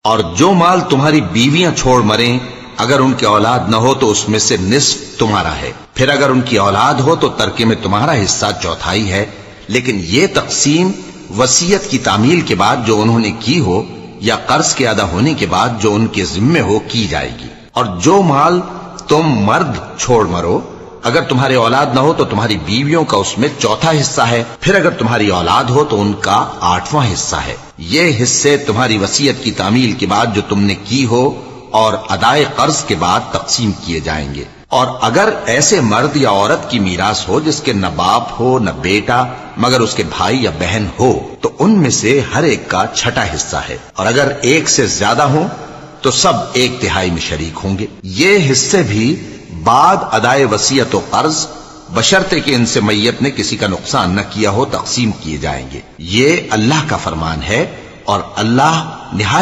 और जो माल तुम्हारी बीवियां छोड़ मरें, अगर उनकी औलाद न हो तो उसमें से निस्फ तुम्हारा है। फिर अगर उनकी औलाद हो तो तरके में तुम्हारा हिस्सा चौथाई है। लेकिन ये तकसीम वसीयत की तामील के बाद जो उन्होंने की हो या कर्ज के अदा होने के बाद जो उनके जिम्मे हो की जाएगी। और जो माल तुम मर्द छोड़ मरो, अगर तुम्हारे औलाद न हो तो तुम्हारी बीवियों का उसमें चौथा हिस्सा है। फिर अगर तुम्हारी औलाद हो तो उनका 8वां हिस्सा है। ये हिस्से तुम्हारी वसीयत की तामील के बाद जो तुमने की हो और अदाए कर्ज के बाद तकसीम किए जाएंगे। और अगर ऐसे मर्द या औरत की मीरास हो जिसके न बाप हो न बेटा मगर उसके भाई या बहन हो, तो उनमें से हर एक का छठा हिस्सा है। और अगर एक से ज्यादा हो तो सब 1/3 में शरीक होंगे। ये हिस्से भी बाद अदाए वसीयत और कर्ज बशर्ते कि इनसे मैयत ने किसी का नुकसान न किया हो तकसीम किए जाएंगे। ये अल्लाह का फरमान है और अल्लाह निहायत